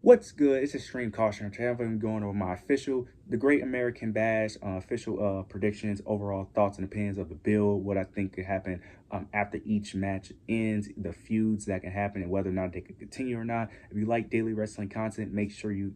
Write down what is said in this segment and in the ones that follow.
What's good? It's Extreme Caution. Today I'm going over my official, the Great American Bash official predictions, overall thoughts and opinions of the build, what I think could happen after each match ends, the feuds that can happen, and whether or not they can continue or not. If you like daily wrestling content, make sure you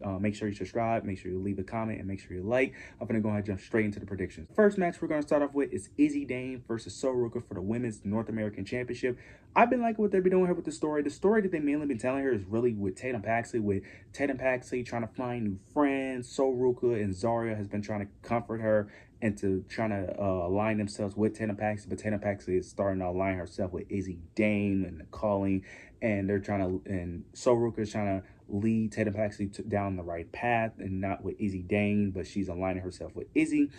subscribe, make sure you leave a comment, and make sure you like. I'm gonna go ahead and jump straight into the predictions. First match we're gonna start off with is Izzy Dame versus Sol Ruca for the Women's North American Championship. I've been liking what they've been doing here with the story. The story that they mainly been telling here is really with Tatum Paxley, with Tatum Paxley trying to find new friends. Sol Ruca and Zarya has been trying to comfort her into trying to align themselves with Tatum Paxley, but Tatum Paxley is starting to align herself with Izzy Dame and the calling, and they're trying to, and Sol Ruca is trying to lead Tatum Paxley down the right path, and not with Izzy Dame, but she's aligning herself with Izzy.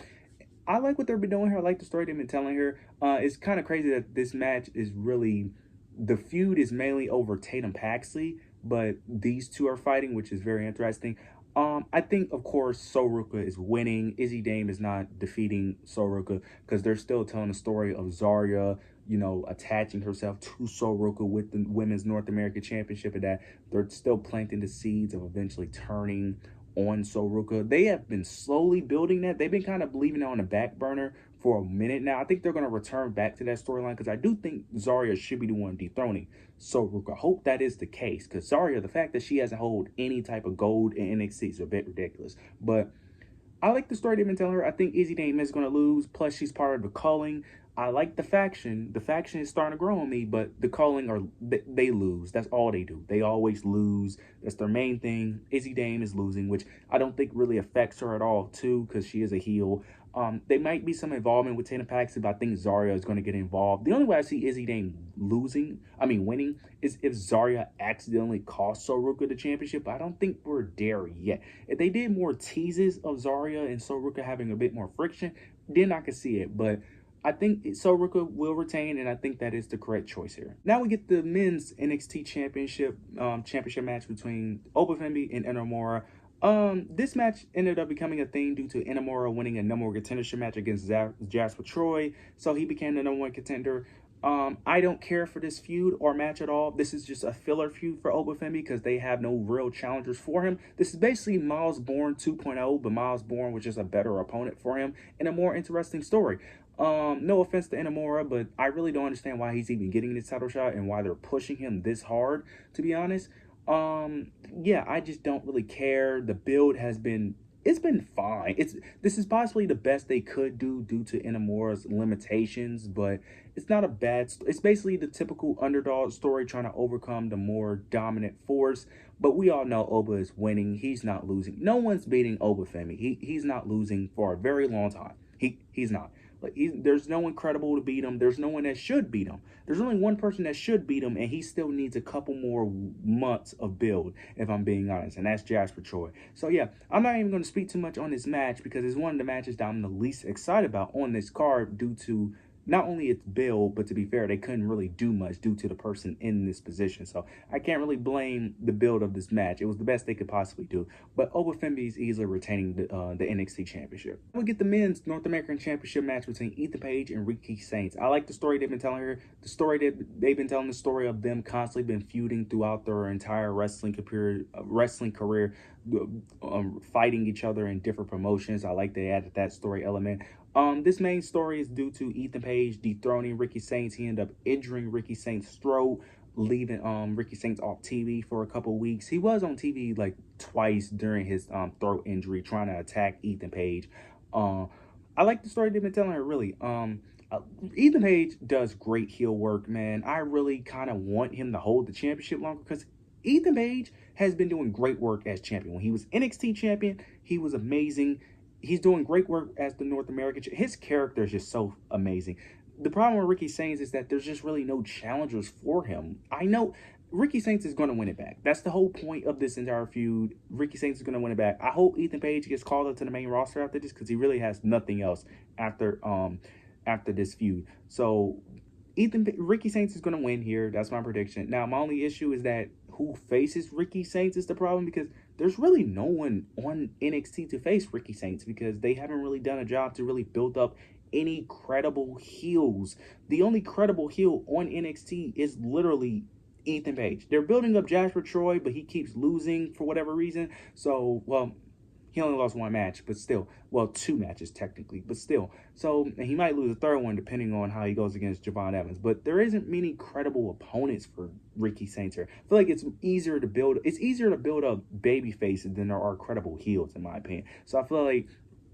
I like what they've been doing here. I like the story they've been telling here. It's kind of crazy that this match is really, the feud is mainly over Tatum Paxley, but these two are fighting, which is very interesting. I think, of course, Sol Ruca is winning. Izzy Dame is not defeating Sol Ruca because they're still telling the story of Zarya, you know, attaching herself to Sol Ruca with the Women's North American Championship, and that they're still planting the seeds of eventually turning on Sol Ruca. They have been slowly building that. They've been kind of leaving it on the back burner for a minute now. I think they're going to return back to that storyline because I do think Zarya should be the one dethroning Sol Ruca. I hope that is the case because Zarya, the fact that she hasn't hold any type of gold in NXT is a bit ridiculous. But I like the story they've been telling her. I think Izzy Dame is going to lose. Plus, she's part of the calling. I like the faction. The faction is starting to grow on me, but the calling are they lose. That's all they do. They always lose. That's their main thing. Izzy Dame is losing, which I don't think really affects her at all, too, because she is a heel. There might be some involvement with Tatum Paxley, but I think Zarya is going to get involved. The only way I see Izzy Dame winning, is if Zarya accidentally costs Sol Ruca the championship. But I don't think we're there yet. If they did more teases of Zarya and Sol Ruca having a bit more friction, then I could see it. But I think Sol Ruca will retain, and I think that is the correct choice here. Now we get the men's NXT championship match between Oba Femi and Inamura. This match ended up becoming a thing due to Inamura winning a number one contendership match against Jasper Troy, so he became the number one contender. I don't care for this feud or match at all. This is just a filler feud for Oba Femi because they have no real challengers for him. This is basically Miles Bourne 2.0, but Miles Bourne was just a better opponent for him and a more interesting story. No offense to Inamura, but I really don't understand why he's even getting this title shot and why they're pushing him this hard, to be honest. Yeah, I just don't really care. The build has been, it's been fine. This is possibly the best they could do due to Inamura's limitations, but it's not a bad it's basically the typical underdog story trying to overcome the more dominant force. But we all know Oba is winning. He's not losing. No one's beating Oba Femi. He's not losing for a very long time. He's not. Like there's no one credible to beat him. There's no one that should beat him. There's only one person that should beat him, and he still needs a couple more months of build, if I'm being honest, and that's Jasper Troy. So yeah, I'm not even going to speak too much on this match because it's one of the matches that I'm the least excited about on this card due to not only its build, but to be fair, they couldn't really do much due to the person in this position. So I can't really blame the build of this match. It was the best they could possibly do. But Oba Femi is easily retaining the NXT Championship. We get the men's North American Championship match between Ethan Page and Ricky Saints. I like the story they've been telling here. The story that they've been telling, the story of them constantly been feuding throughout their entire wrestling career, fighting each other in different promotions. I like they added that story element. This main story is due to Ethan Page dethroning Ricky Saints. He ended up injuring Ricky Saints' throat, leaving Ricky Saints off TV for a couple weeks. He was on TV like twice during his throat injury, trying to attack Ethan Page. I like the story they've been telling her, really. Ethan Page does great heel work, man. I really kind of want him to hold the championship longer because Ethan Page has been doing great work as champion. When he was NXT champion, he was amazing. He's doing great work as the North American. His character is just so amazing. The problem with Ricky Saints is that there's just really no challengers for him. I know Ricky Saints is going to win it back. That's the whole point of this entire feud. Ricky Saints is going to win it back. I hope Ethan Page gets called up to the main roster after this because he really has nothing else after this feud. So Ricky Saints is going to win here. That's my prediction. Now, my only issue is that who faces Ricky Saints is the problem because there's really no one on NXT to face Ricky Saints because they haven't really done a job to really build up any credible heels. The only credible heel on NXT is literally Ethan Page. They're building up Jasper Troy, but he keeps losing for whatever reason. So, well, he only lost one match, but still. Well, two matches technically, but still. So, and he might lose a third one depending on how he goes against Javon Evans. But there isn't many credible opponents for Ricky Saints here. I feel like it's easier to build up baby faces than there are credible heels, in my opinion. So I feel like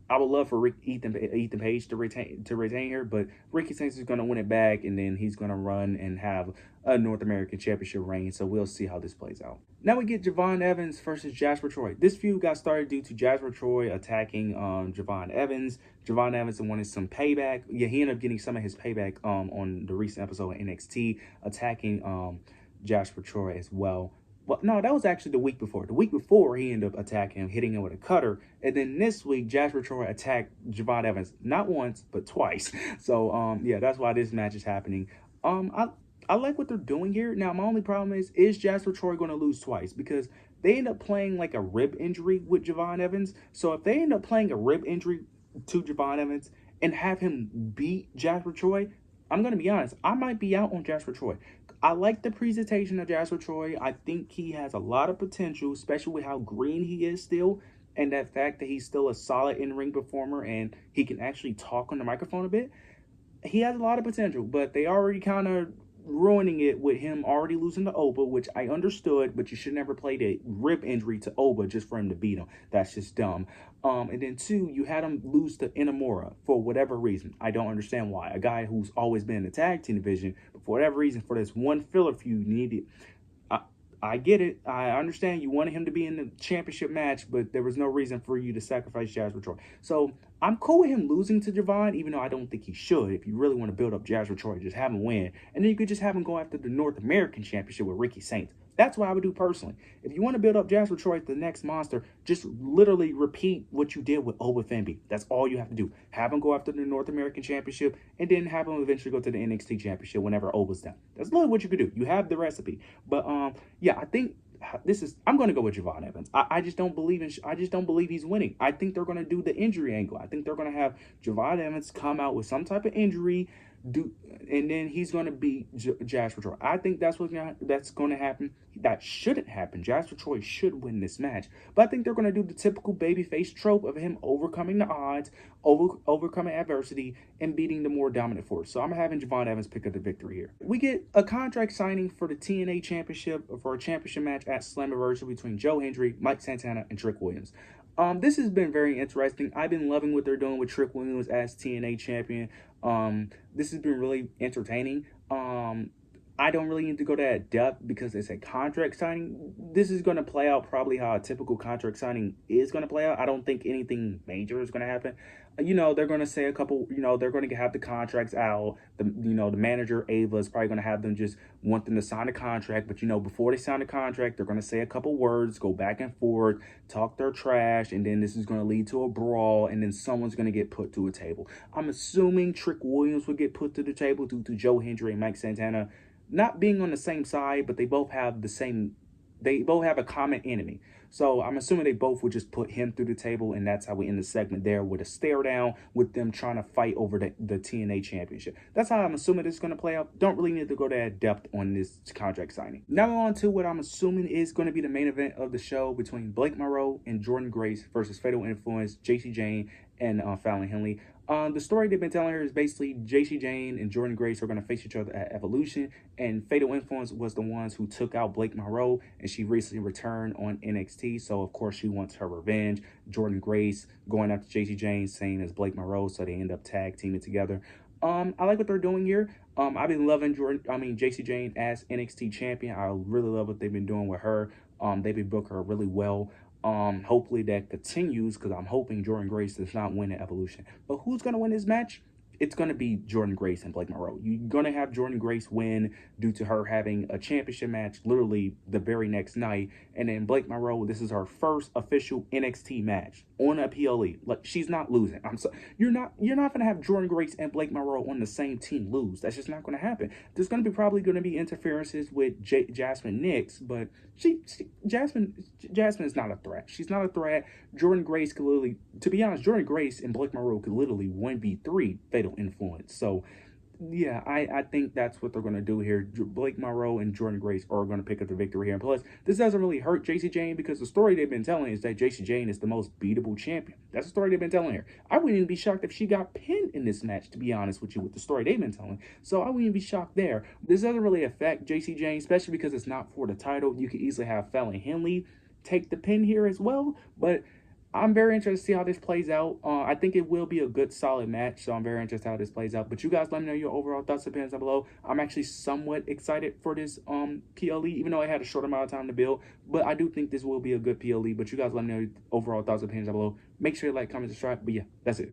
I would love for Ethan Page to retain here, but Ricky Saints is going to win it back, and then he's going to run and have a North American Championship reign. So we'll see how this plays out. Now we get Javon Evans versus Jasper Troy. This feud got started due to Jasper Troy attacking Javon Evans. Javon Evans wanted some payback. Yeah, he ended up getting some of his payback on the recent episode of NXT, attacking Jasper Troy as well. Well, no, that was actually the week before. The week before, he ended up attacking him, hitting him with a cutter. And then this week, Jasper Troy attacked Javon Evans, not once, but twice. So, yeah, that's why this match is happening. I like what they're doing here. Now, my only problem is Jasper Troy going to lose twice? Because they end up playing like a rib injury with Javon Evans. So if they end up playing a rib injury to Javon Evans and have him beat Jasper Troy, I'm going to be honest, I might be out on Jasper Troy. I like the presentation of Jasper Troy. I think he has a lot of potential, especially with how green he is still, and that fact that he's still a solid in-ring performer and he can actually talk on the microphone a bit. He has a lot of potential, but they already kind of ruining it with him already losing to Oba, which I understood, but you should never play the rib injury to Oba just for him to beat him. That's just dumb. And then two, you had him lose to Inamura for whatever reason. I don't understand why. A guy who's always been in the tag team division, but for whatever reason, for this one filler feud, you needed. I get it. I understand you wanted him to be in the championship match, but there was no reason for you to sacrifice Jasper Troy. So I'm cool with him losing to Javon, even though I don't think he should. If you really want to build up Jasper Troy, just have him win. And then you could just have him go after the North American Championship with Ricky Saints. That's what I would do personally. If you want to build up Jasper Troy as the next monster, just literally repeat what you did with Oba Fenby. That's all you have to do. Have him go after the North American Championship, and then have him eventually go to the NXT Championship whenever Oba's done. That's literally what you could do. You have the recipe. But yeah, I think I'm going to go with Javon Evans. I just don't believe he's winning. I think they're going to do the injury angle. I think they're going to have Javon Evans come out with some type of injury, and then he's going to beat Jasper Troy. I think that's going to happen. That shouldn't happen. Jasper Troy should win this match. But I think they're going to do the typical babyface trope of him overcoming the odds, overcoming adversity, and beating the more dominant force. So I'm having Javon Evans pick up the victory here. We get a contract signing for the TNA Championship for a championship match at Slammiversary between Joe Hendry, Mike Santana, and Trick Williams. This has been very interesting. I've been loving what they're doing with Trick Williams as TNA champion. This has been really entertaining. I don't really need to go that depth because it's a contract signing. This is going to play out probably how a typical contract signing is going to play out. I don't think anything major is going to happen. They're going to say a couple, they're going to have the contracts out. The manager, Ava, is probably going to have them just want them to sign a contract. But, before they sign the contract, they're going to say a couple words, go back and forth, talk their trash, and then this is going to lead to a brawl, and then someone's going to get put to a table. I'm assuming Trick Williams will get put to the table due to Joe Hendry and Mike Santana not being on the same side, but they both have a common enemy. So I'm assuming they both would just put him through the table, and that's how we end the segment there with a stare down with them trying to fight over the TNA Championship. That's how I'm assuming it's going to play out. Don't really need to go that depth on this contract signing. Now on to what I'm assuming is going to be the main event of the show between Blake Monroe and Jordan Grace versus Fatal Influence, Jacy Jayne, and Fallon Henley. The story they've been telling her is basically Jacy Jayne and Jordan Grace are going to face each other at Evolution, and Fatal Influence was the ones who took out Blake Monroe, and she recently returned on NXT, so of course she wants her revenge. Jordan Grace going after Jacy Jayne, same as Blake Monroe, so they end up tag teaming together. I like what they're doing here. I've been loving Jacy Jayne as NXT champion. I really love what they've been doing with her. They've been booking her really well. Hopefully that continues because I'm hoping Jordan Grace does not win at Evolution. But who's going to win this match? It's going to be Jordan Grace and Blake Monroe. You're going to have Jordan Grace win due to her having a championship match literally the very next night. And then Blake Monroe, this is her first official NXT match on a PLE. Like, she's not losing. You're not going to have Jordan Grace and Blake Monroe on the same team lose. That's just not going to happen. There's going to be probably going to be interferences with Jasmine Nix, but Jasmine is not a threat. She's not a threat. Jordan Grace could literally, to be honest, Jordan Grace and Blake Monroe could literally 1v3 Fatal Influence. So Yeah, I think that's what they're going to do here. Blake Monroe and Jordan Grace are going to pick up the victory here. And plus, this doesn't really hurt JC Jane because the story they've been telling is that JC Jane is the most beatable champion. That's the story they've been telling here. I wouldn't even be shocked if she got pinned in this match, to be honest with you, with the story they've been telling. So I wouldn't even be shocked there. This doesn't really affect JC Jane, especially because it's not for the title. You could easily have Fallon Henley take the pin here as well. But I'm very interested to see how this plays out. I think it will be a good, solid match, so I'm very interested how this plays out. But you guys let me know your overall thoughts and opinions down below. I'm actually somewhat excited for this PLE, even though it had a short amount of time to build. But I do think this will be a good PLE. But you guys let me know your overall thoughts and opinions down below. Make sure you like, comment, subscribe. But yeah, that's it.